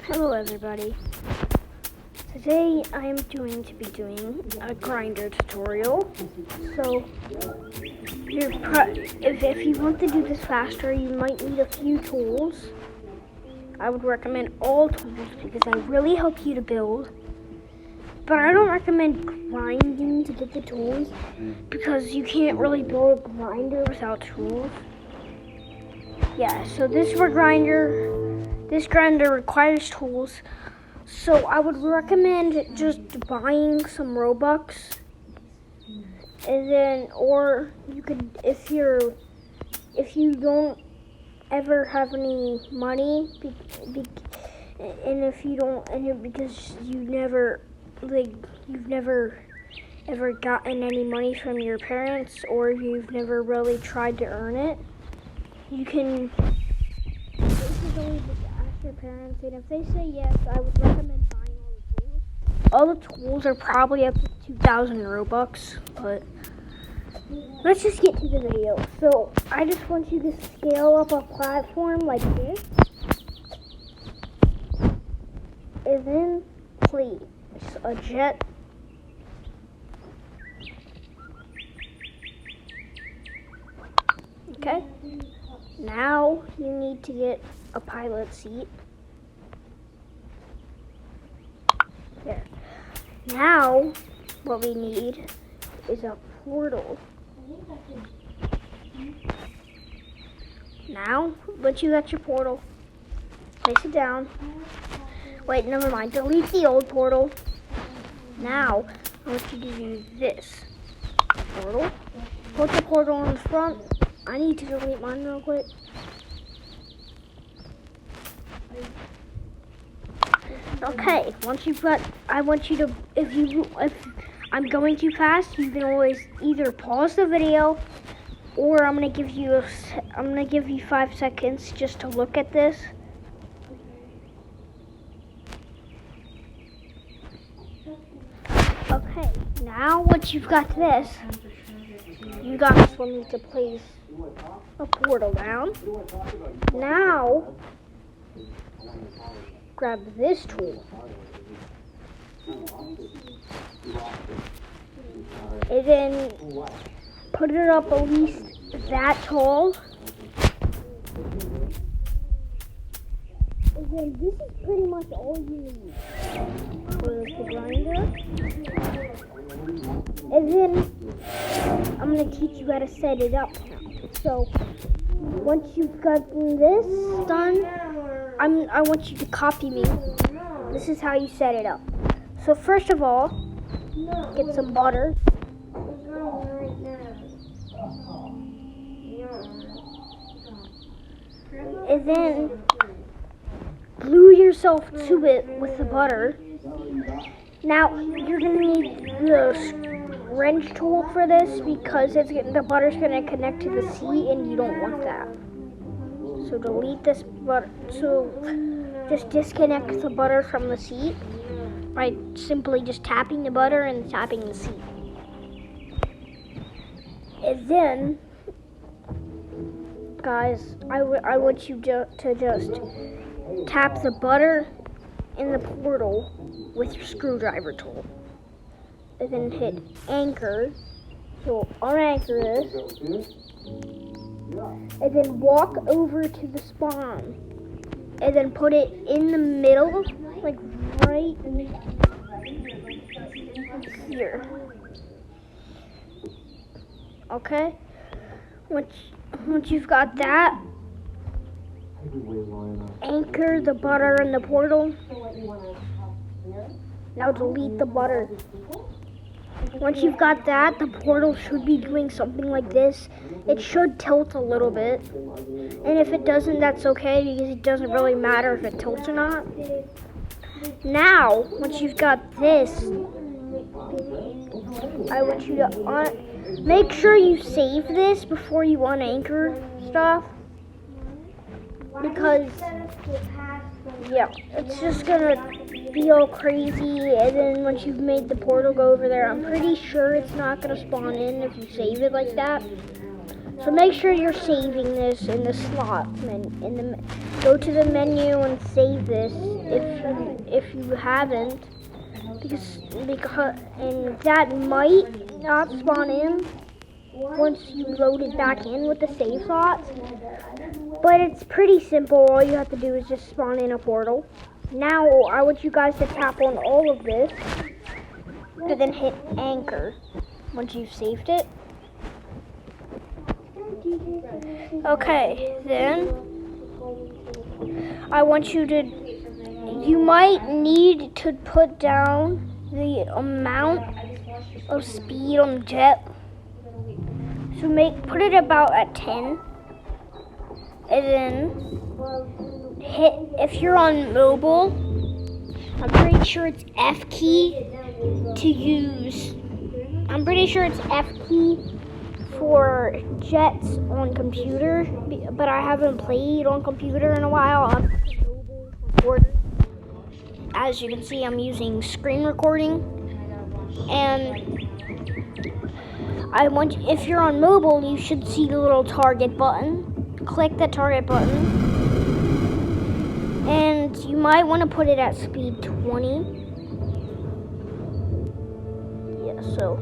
Hello everybody. Today I am going to be doing a grinder tutorial. So if you want to do this faster, you might need a few tools. I would recommend all tools because they really help you to build. But I don't recommend grinding to get the tools because you can't really build a grinder without tools. Yeah, so this grinder requires tools. So I would recommend just buying some Robux, and then, or you could, if you don't ever have any money, because you've never ever gotten any money from your parents, or you've never really tried to earn it, you can basically just ask your parents, and if they say yes, I would recommend buying all the tools. All the tools are probably up to 2,000 Robux, but let's just get to the video. So I just want you to scale up a platform like this, and then place a jet. Okay. Now you need to get a pilot seat. There. Now what we need is a portal. Now, once you got your portal, place it down. Wait, never mind. Delete the old portal. Now, I want you to do this portal. Put the portal in the front. I need to delete mine real quick. Okay, I want you to, if I'm going too fast, you can always either pause the video, or I'm gonna give you 5 seconds just to look at this. Okay, now once you've got this, you guys will need to place a portal down. Now, grab this tool. And then put it up at least that tall. And then this is pretty much all you need for the grinder. And then I'm going to teach you how to set it up now. So once you've gotten this done, I want you to copy me. This is how you set it up. So first of all, get some butter. And then glue yourself to it with the butter. Now you're gonna need the wrench tool for this because the butter's gonna connect to the seat, and you don't want that. So delete this butter. So just disconnect the butter from the seat by simply just tapping the butter and tapping the seat. And then, guys, I want you to just tap the butter in the portal with your screwdriver tool. And then hit anchor. So unanchor this. And then walk over to the spawn. And then put it in the middle, like right here. Okay? Once you've got that, anchor the butter in the portal. Now delete the butter. Once you've got that, the portal should be doing something like this. It should tilt a little bit. And if it doesn't, that's okay, because it doesn't really matter if it tilts or not. Now, once you've got this, I want you to make sure you save this before you unanchor stuff. Because, yeah, it's just gonna be all crazy, and then once you've made the portal go over there, I'm pretty sure it's not gonna spawn in if you save it like that. So make sure you're saving this in the slot go to the menu and save this if you haven't, because and that might not spawn in once you load it back in with the save slots. But it's pretty simple. All you have to do is just spawn in a portal. Now I want you guys to tap on all of this and then hit anchor once you've saved it. Okay, then I want you might need to put down the amount of speed on the jet. So put it about at 10. And then if you're on mobile, I'm pretty sure it's F key to use. I'm pretty sure it's F key for jets on computer, but I haven't played on computer in a while. I'm mobile recorder. As you can see, I'm using screen recording, and if you're on mobile, you should see the little target button. Click the target button, and you might want to put it at speed 20. Yeah, so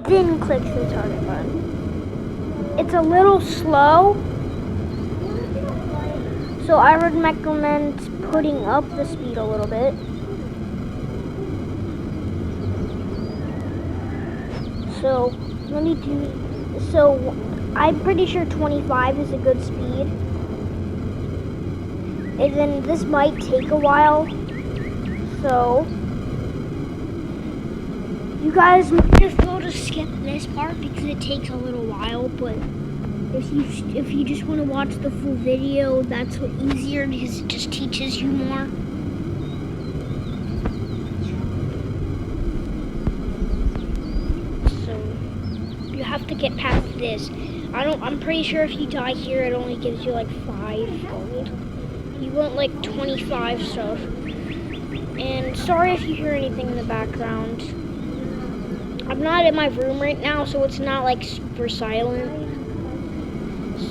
then click the target button. It's a little slow, so I would recommend putting up the speed a little bit. So I'm pretty sure 25 is a good speed. And then this might take a while. So you guys might just go to skip this part because it takes a little while, but if you just want to watch the full video, that's easier because it just teaches you more. You have to get past this. I'm pretty sure if you die here, it only gives you like 5 gold. You want like 25 stuff. And sorry if you hear anything in the background. I'm not in my room right now, so it's not like super silent.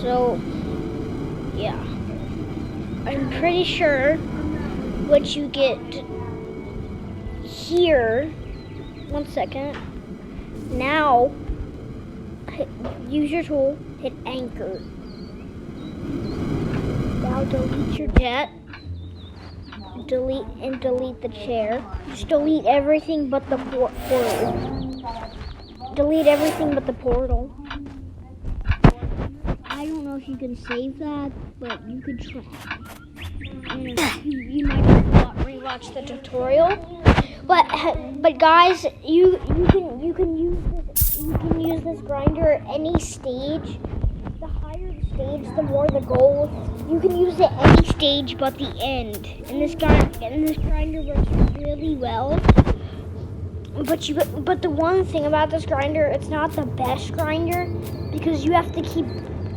So, yeah. I'm pretty sure what you get here. 1 second. Now, use your tool, hit anchor. Now delete your jet. Delete the chair. Just delete everything but the portal. Delete everything but the portal. I don't know if you can save that, but you could try. And you might have to rewatch the tutorial. But guys, you can use this grinder at any stage. The higher the stage, the more the gold. You can use it any stage but the end. And this grinder works really well. But the one thing about this grinder, it's not the best grinder because you have to keep,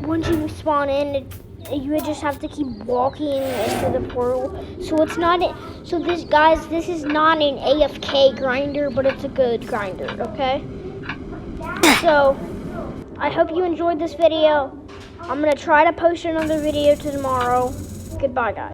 once you spawn in, you just have to keep walking into the portal. So it's not this is not an AFK grinder, but it's a good grinder, okay? So I hope you enjoyed this video. I'm gonna try to post another video tomorrow. Goodbye, guys.